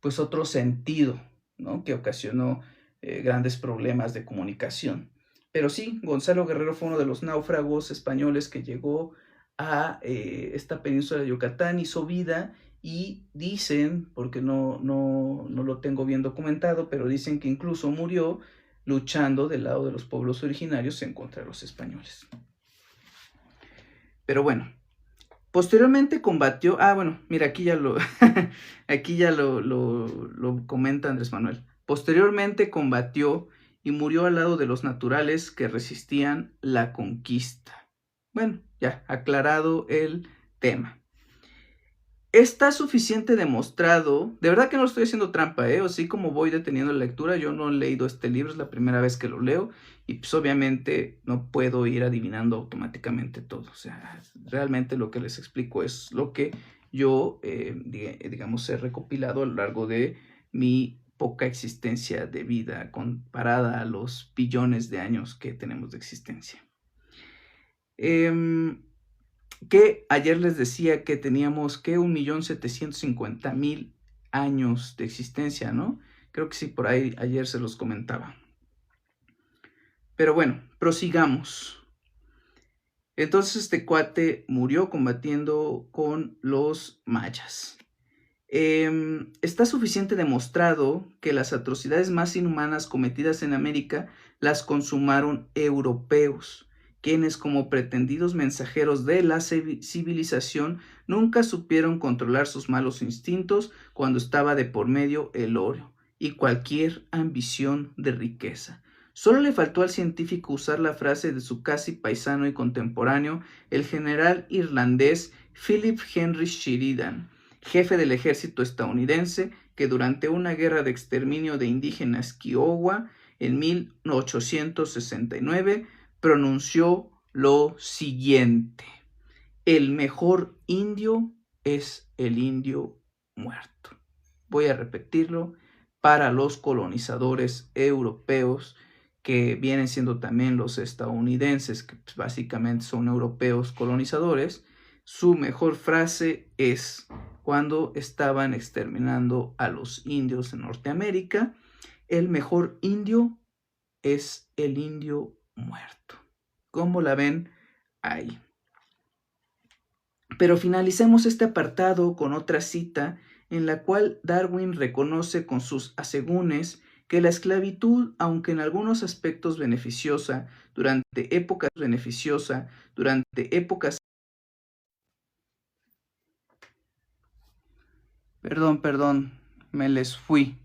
pues otro sentido, ¿no? Que ocasionó grandes problemas de comunicación. Pero sí, Gonzalo Guerrero fue uno de los náufragos españoles que llegó a esta península de Yucatán, hizo vida, y dicen, porque no lo tengo bien documentado, pero dicen que incluso murió luchando del lado de los pueblos originarios en contra de los españoles. Pero bueno, posteriormente combatió... mira, aquí ya lo comenta Andrés Manuel. Posteriormente combatió y murió al lado de los naturales que resistían la conquista. Bueno, ya aclarado el tema. Está suficiente demostrado, de verdad que no estoy haciendo trampa, o sí, como voy deteniendo la lectura. Yo no he leído este libro, es la primera vez que lo leo, y pues obviamente no puedo ir adivinando automáticamente todo. O sea, realmente lo que les explico es lo que yo, digamos, he recopilado a lo largo de mi poca existencia de vida comparada a los billones de años que tenemos de existencia. Que ayer les decía que teníamos que 1.750.000 años de existencia, ¿no? Creo que sí, por ahí ayer se los comentaba. Pero bueno, prosigamos. Entonces este cuate murió combatiendo con los mayas. Está suficiente demostrado que las atrocidades más inhumanas cometidas en América las consumaron europeos, quienes como pretendidos mensajeros de la civilización nunca supieron controlar sus malos instintos cuando estaba de por medio el oro y cualquier ambición de riqueza. Solo le faltó al científico usar la frase de su casi paisano y contemporáneo, el general irlandés Philip Henry Sheridan, jefe del ejército estadounidense, que durante una guerra de exterminio de indígenas Kiowa en 1869 pronunció lo siguiente: el mejor indio es el indio muerto. Voy a repetirlo para los colonizadores europeos, que vienen siendo también los estadounidenses, que pues básicamente son europeos colonizadores. Su mejor frase es, cuando estaban exterminando a los indios en Norteamérica: el mejor indio es el indio muerto. ¿Cómo la ven ahí? Pero finalicemos este apartado con otra cita en la cual Darwin reconoce con sus asegúnes que la esclavitud, aunque en algunos aspectos beneficiosa durante épocas Perdón, me les fui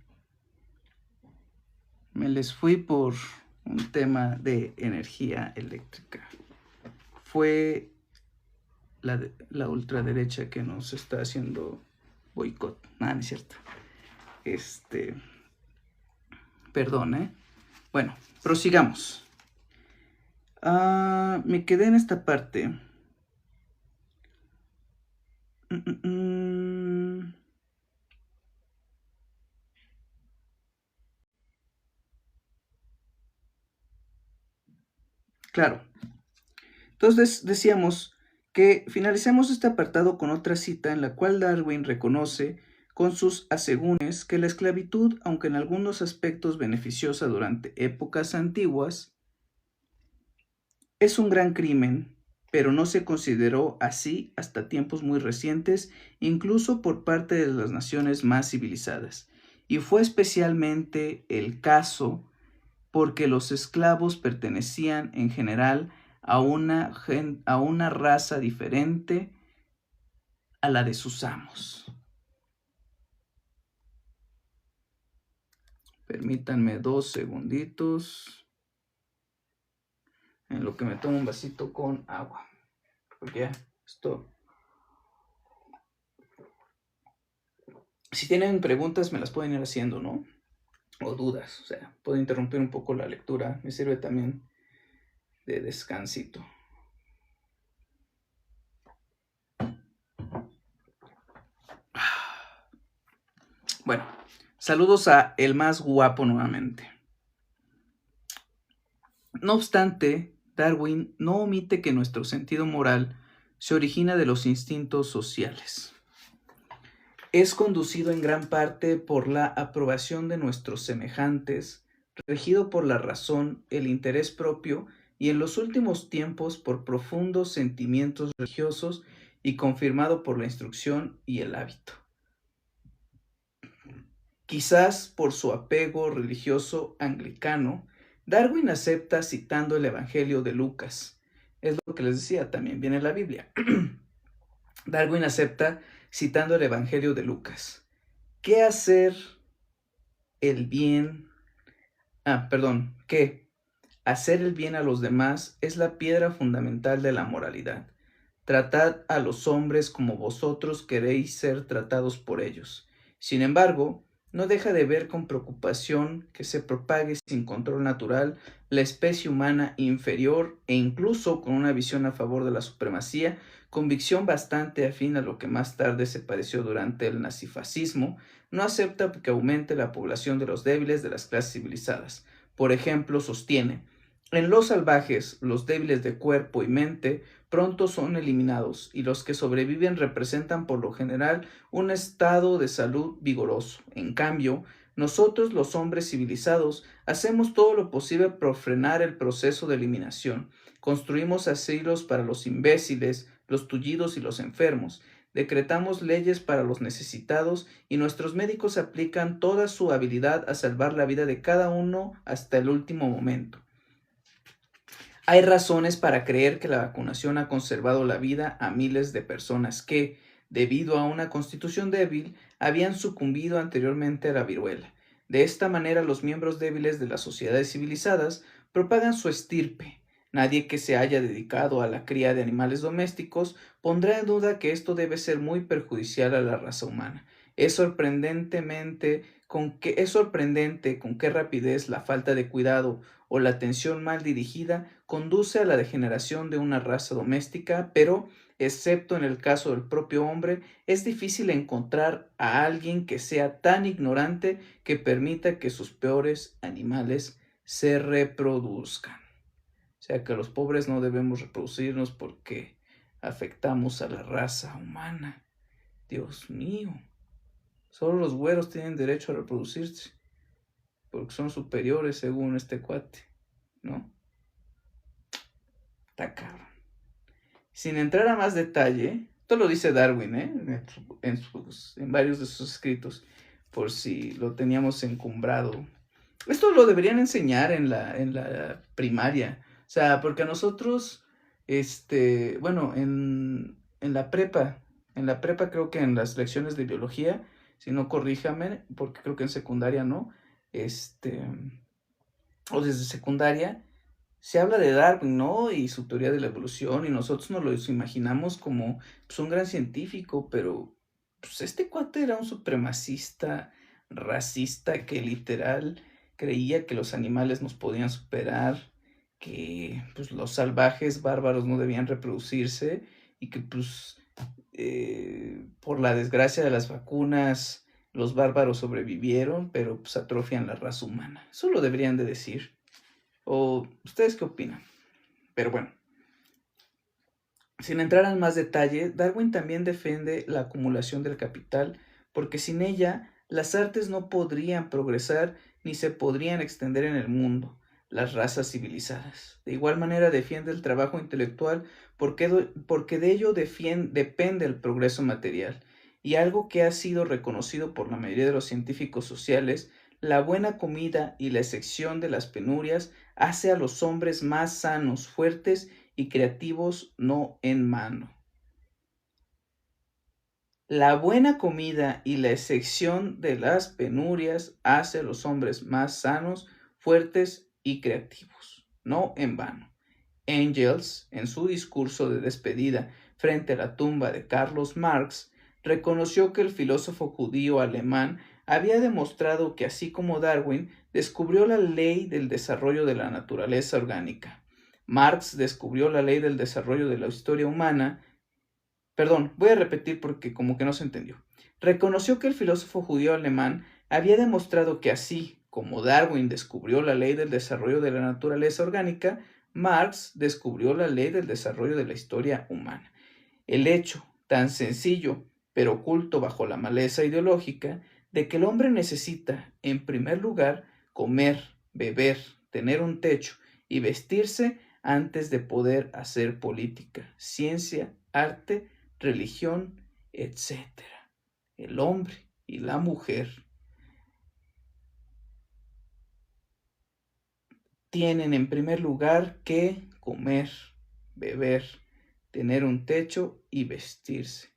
por un tema de energía eléctrica. fue la ultraderecha que nos está haciendo boicot. Nada, no es cierto. Perdón, ¿eh? Bueno, prosigamos. Me quedé en esta parte. Claro. Entonces decíamos que finalicemos este apartado con otra cita en la cual Darwin reconoce con sus asegúnes que la esclavitud, aunque en algunos aspectos beneficiosa durante épocas antiguas, es un gran crimen, pero no se consideró así hasta tiempos muy recientes, incluso por parte de las naciones más civilizadas. Y fue especialmente el caso porque los esclavos pertenecían en general a una raza diferente a la de sus amos. Permítanme 2 segunditos en lo que me tomo un vasito con agua, porque ya esto. Si tienen preguntas me las pueden ir haciendo, ¿no? O dudas, o sea, puedo interrumpir un poco la lectura, me sirve también de descansito. Bueno, saludos a el más guapo nuevamente. No obstante, Darwin no omite que nuestro sentido moral se origina de los instintos sociales. Es conducido en gran parte por la aprobación de nuestros semejantes, regido por la razón, el interés propio y en los últimos tiempos por profundos sentimientos religiosos y confirmado por la instrucción y el hábito. Quizás por su apego religioso anglicano, Darwin acepta citando el Evangelio de Lucas. Es lo que les decía, también viene en la Biblia. Darwin acepta citando el Evangelio de Lucas. ¿Qué hacer el bien? ¿Qué? Hacer el bien a los demás es la piedra fundamental de la moralidad. Tratad a los hombres como vosotros queréis ser tratados por ellos. Sin embargo, no deja de ver con preocupación que se propague sin control natural la especie humana inferior e incluso con una visión a favor de la supremacía, convicción bastante afín a lo que más tarde se padeció durante el nazifascismo, no acepta que aumente la población de los débiles de las clases civilizadas. Por ejemplo, sostiene, en los salvajes, los débiles de cuerpo y mente pronto son eliminados y los que sobreviven representan por lo general un estado de salud vigoroso. En cambio, nosotros los hombres civilizados hacemos todo lo posible por frenar el proceso de eliminación. Construimos asilos para los imbéciles, los tullidos y los enfermos. Decretamos leyes para los necesitados y nuestros médicos aplican toda su habilidad a salvar la vida de cada uno hasta el último momento. Hay razones para creer que la vacunación ha conservado la vida a miles de personas que, debido a una constitución débil, habían sucumbido anteriormente a la viruela. De esta manera, los miembros débiles de las sociedades civilizadas propagan su estirpe. Nadie que se haya dedicado a la cría de animales domésticos pondrá en duda que esto debe ser muy perjudicial a la raza humana. Es sorprendente con qué rapidez la falta de cuidado o la atención mal dirigida conduce a la degeneración de una raza doméstica, pero, excepto en el caso del propio hombre, es difícil encontrar a alguien que sea tan ignorante que permita que sus peores animales se reproduzcan. O sea que los pobres no debemos reproducirnos porque afectamos a la raza humana. Dios mío. Solo los güeros tienen derecho a reproducirse, porque son superiores según este cuate, ¿no? Está cabrón. Sin entrar a más detalle, esto lo dice Darwin, en varios de sus escritos, por si lo teníamos encumbrado. Esto lo deberían enseñar en la primaria, o sea, porque a nosotros, bueno, en la prepa creo que en las lecciones de biología, si no corríjame, porque creo que en secundaria no, o desde secundaria, se habla de Darwin, ¿no? Y su teoría de la evolución, y nosotros nos lo imaginamos como pues, un gran científico, pero pues, este cuate era un supremacista, racista, que literal creía que los animales nos podían superar, que pues, los salvajes bárbaros no debían reproducirse, y que pues por la desgracia de las vacunas, los bárbaros sobrevivieron, pero pues atrofian la raza humana. Eso lo deberían de decir. ¿O ustedes qué opinan? Pero bueno, sin entrar en más detalle, Darwin también defiende la acumulación del capital, porque sin ella las artes no podrían progresar ni se podrían extender en el mundo, las razas civilizadas. De igual manera defiende el trabajo intelectual porque de ello depende el progreso material. Y algo que ha sido reconocido por la mayoría de los científicos sociales, la buena comida y la excepción de las penurias hace a los hombres más sanos, fuertes y creativos, no en mano. La buena comida y la excepción de las penurias hace a los hombres más sanos, fuertes y creativos, no en vano. Engels, en su discurso de despedida frente a la tumba de Carlos Marx, reconoció que el filósofo judío alemán había demostrado que así como Darwin descubrió la ley del desarrollo de la naturaleza orgánica, Marx descubrió la ley del desarrollo de la historia humana. Perdón, voy a repetir porque como que no se entendió. Reconoció que el filósofo judío alemán había demostrado que así como Darwin descubrió la ley del desarrollo de la naturaleza orgánica, Marx descubrió la ley del desarrollo de la historia humana. El hecho tan sencillo, pero oculto bajo la maleza ideológica, de que el hombre necesita, en primer lugar, comer, beber, tener un techo y vestirse antes de poder hacer política, ciencia, arte, religión, etcétera. El hombre y la mujer tienen en primer lugar que comer, beber, tener un techo y vestirse,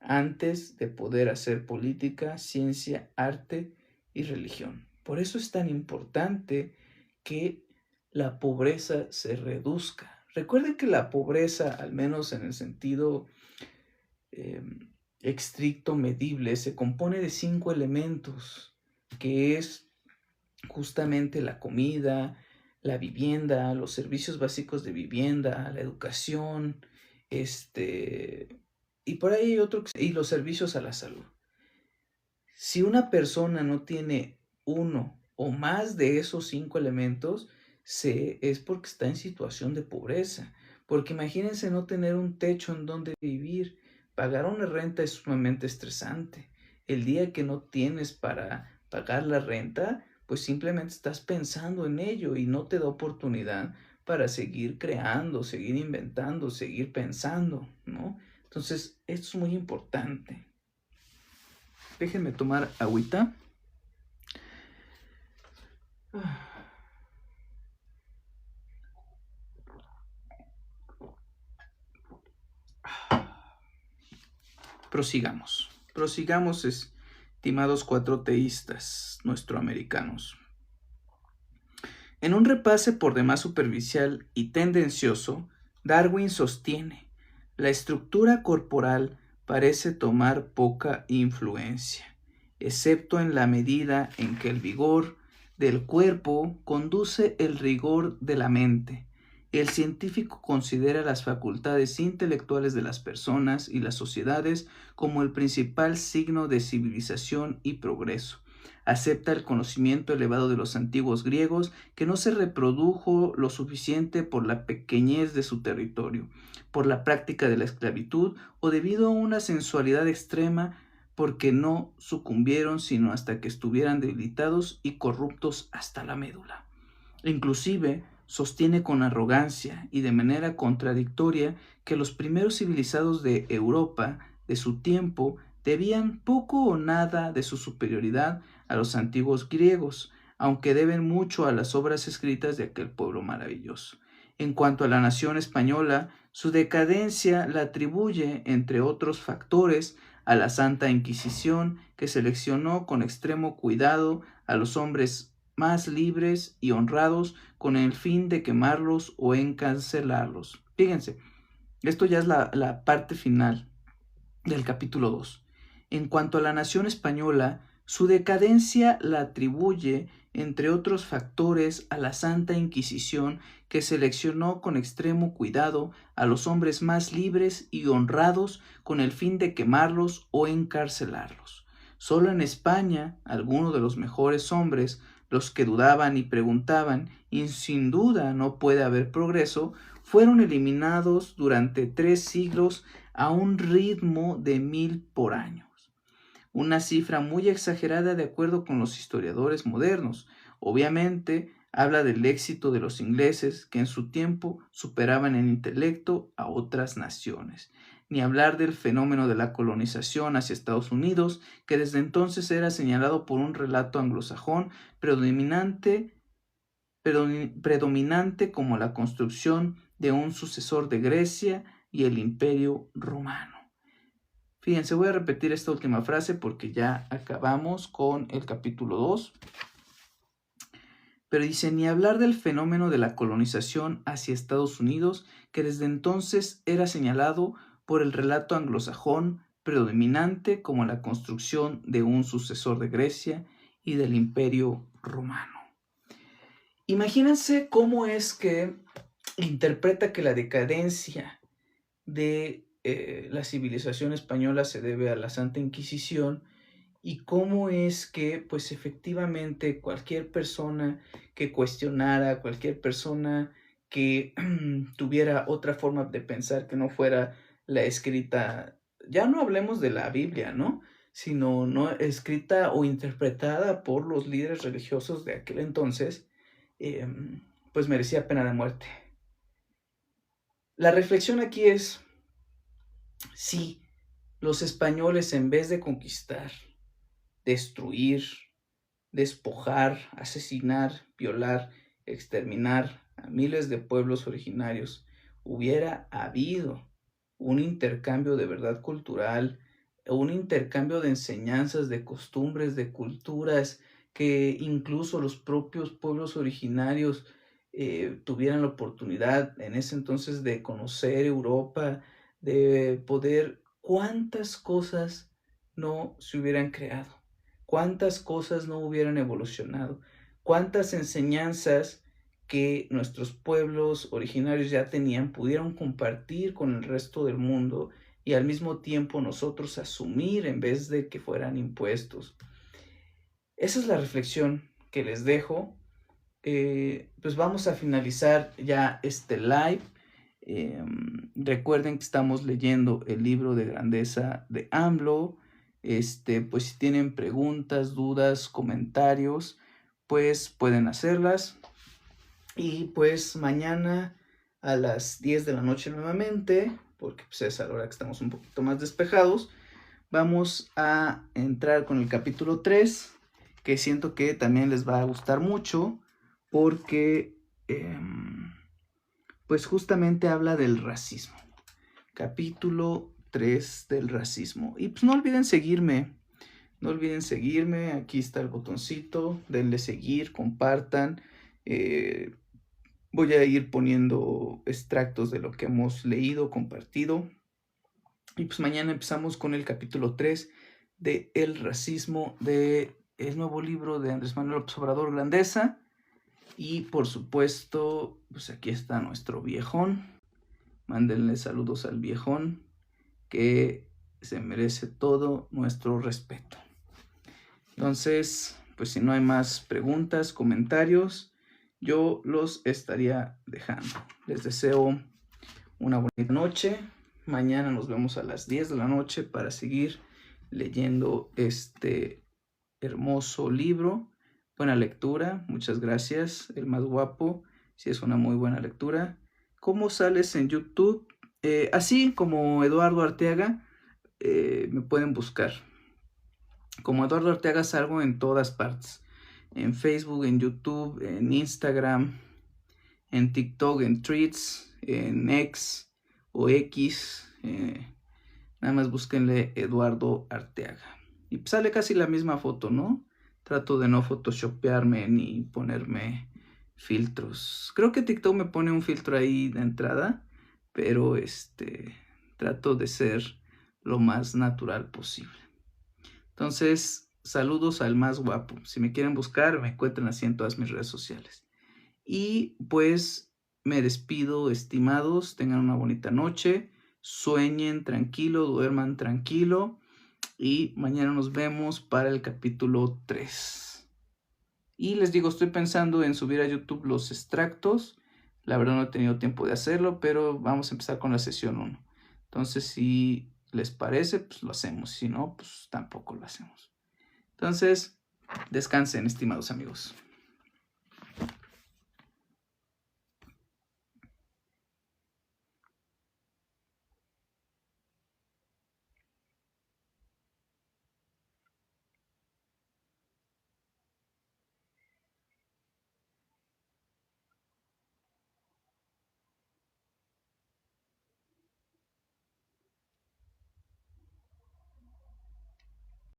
antes de poder hacer política, ciencia, arte y religión. Por eso es tan importante que la pobreza se reduzca. Recuerden que la pobreza, al menos en el sentido estricto medible, se compone de 5 elementos, que es justamente la comida, la vivienda, los servicios básicos de vivienda, la educación, y por ahí hay otro, y los servicios a la salud. Si una persona no tiene uno o más de esos 5 elementos, es porque está en situación de pobreza. Porque imagínense no tener un techo en donde vivir. Pagar una renta es sumamente estresante. El día que no tienes para pagar la renta, pues simplemente estás pensando en ello y no te da oportunidad para seguir creando, seguir inventando, seguir pensando, ¿no? Entonces, esto es muy importante. Déjenme tomar agüita. Prosigamos, estimados cuatroteístas nuestroamericanos. En un repase por demás superficial y tendencioso, Darwin sostiene: la estructura corporal parece tomar poca influencia, excepto en la medida en que el vigor del cuerpo conduce el rigor de la mente. El científico considera las facultades intelectuales de las personas y las sociedades como el principal signo de civilización y progreso. Acepta el conocimiento elevado de los antiguos griegos, que no se reprodujo lo suficiente por la pequeñez de su territorio, por la práctica de la esclavitud o debido a una sensualidad extrema, porque no sucumbieron sino hasta que estuvieran debilitados y corruptos hasta la médula. Inclusive sostiene con arrogancia y de manera contradictoria que los primeros civilizados de Europa de su tiempo debían poco o nada de su superioridad a los antiguos griegos, aunque deben mucho a las obras escritas de aquel pueblo maravilloso. En cuanto a la nación española, su decadencia la atribuye, entre otros factores, a la Santa Inquisición, que seleccionó con extremo cuidado a los hombres más libres y honrados con el fin de quemarlos o encarcelarlos. Fíjense, esto ya es la parte final del capítulo 2. En cuanto a la nación española, su decadencia la atribuye, entre otros factores, a la Santa Inquisición, que seleccionó con extremo cuidado a los hombres más libres y honrados con el fin de quemarlos o encarcelarlos. Solo en España, algunos de los mejores hombres, los que dudaban y preguntaban, y sin duda no puede haber progreso, fueron eliminados durante 3 siglos a un ritmo de 1000 por año. Una cifra muy exagerada de acuerdo con los historiadores modernos. Obviamente, habla del éxito de los ingleses, que en su tiempo superaban en intelecto a otras naciones. Ni hablar del fenómeno de la colonización hacia Estados Unidos, que desde entonces era señalado por un relato anglosajón predominante como la construcción de un sucesor de Grecia y el Imperio Romano. Fíjense, voy a repetir esta última frase porque ya acabamos con el capítulo 2. Pero dice, ni hablar del fenómeno de la colonización hacia Estados Unidos, que desde entonces era señalado por el relato anglosajón predominante como la construcción de un sucesor de Grecia y del Imperio Romano. Imagínense cómo es que interpreta que la decadencia de la civilización española se debe a la Santa Inquisición y cómo es que, pues efectivamente, cualquier persona que cuestionara, cualquier persona que tuviera otra forma de pensar que no fuera la escrita, ya no hablemos de la Biblia, ¿no? Sino no escrita o interpretada por los líderes religiosos de aquel entonces, pues merecía pena de muerte. La reflexión aquí es, si los españoles, en vez de conquistar, destruir, despojar, asesinar, violar, exterminar a miles de pueblos originarios, hubiera habido un intercambio de verdad cultural, un intercambio de enseñanzas, de costumbres, de culturas, que incluso los propios pueblos originarios tuvieran la oportunidad en ese entonces de conocer Europa, de poder, cuántas cosas no se hubieran creado, cuántas cosas no hubieran evolucionado, cuántas enseñanzas que nuestros pueblos originarios ya tenían pudieron compartir con el resto del mundo y al mismo tiempo nosotros asumir en vez de que fueran impuestos. Esa es la reflexión que les dejo. Pues vamos a finalizar ya este live. Recuerden que estamos leyendo el libro de grandeza de AMLO. Pues si tienen preguntas, dudas, comentarios, pues pueden hacerlas. Y pues mañana a las 10 de la noche nuevamente, porque pues es a la hora que estamos un poquito más despejados, vamos a entrar con el capítulo 3, que siento que también les va a gustar mucho, porque pues justamente habla del racismo. Capítulo 3 del racismo. Y pues no olviden seguirme. No olviden seguirme. Aquí está el botoncito. Denle seguir, compartan. Voy a ir poniendo extractos de lo que hemos leído, compartido. Y pues mañana empezamos con el capítulo 3 de El racismo, de el nuevo libro de Andrés Manuel López Obrador, Grandeza. Y por supuesto, pues aquí está nuestro viejón. Mándenle saludos al viejón, que se merece todo nuestro respeto. Entonces, pues si no hay más preguntas, comentarios, yo los estaría dejando. Les deseo una bonita noche. Mañana nos vemos a las 10 de la noche para seguir leyendo este hermoso libro. Buena lectura, muchas gracias. El más guapo, sí es una muy buena lectura. ¿Cómo sales en YouTube? Así como Eduardo Arteaga, me pueden buscar. Como Eduardo Arteaga salgo en todas partes. En Facebook, en YouTube, en Instagram, en TikTok, en Threads, en X o X. Nada más búsquenle Eduardo Arteaga. Y sale casi la misma foto, ¿no? Trato de no photoshopearme ni ponerme filtros. Creo que TikTok me pone un filtro ahí de entrada, pero trato de ser lo más natural posible. Entonces, saludos al más guapo. Si me quieren buscar, me encuentran así en todas mis redes sociales. Y pues me despido, estimados. Tengan una bonita noche. Sueñen tranquilo, duerman tranquilo. Y mañana nos vemos para el capítulo 3. Y les digo, estoy pensando en subir a YouTube los extractos. La verdad no he tenido tiempo de hacerlo, pero vamos a empezar con la sesión 1. Entonces, si les parece, pues lo hacemos. Si no, pues tampoco lo hacemos. Entonces, descansen, estimados amigos.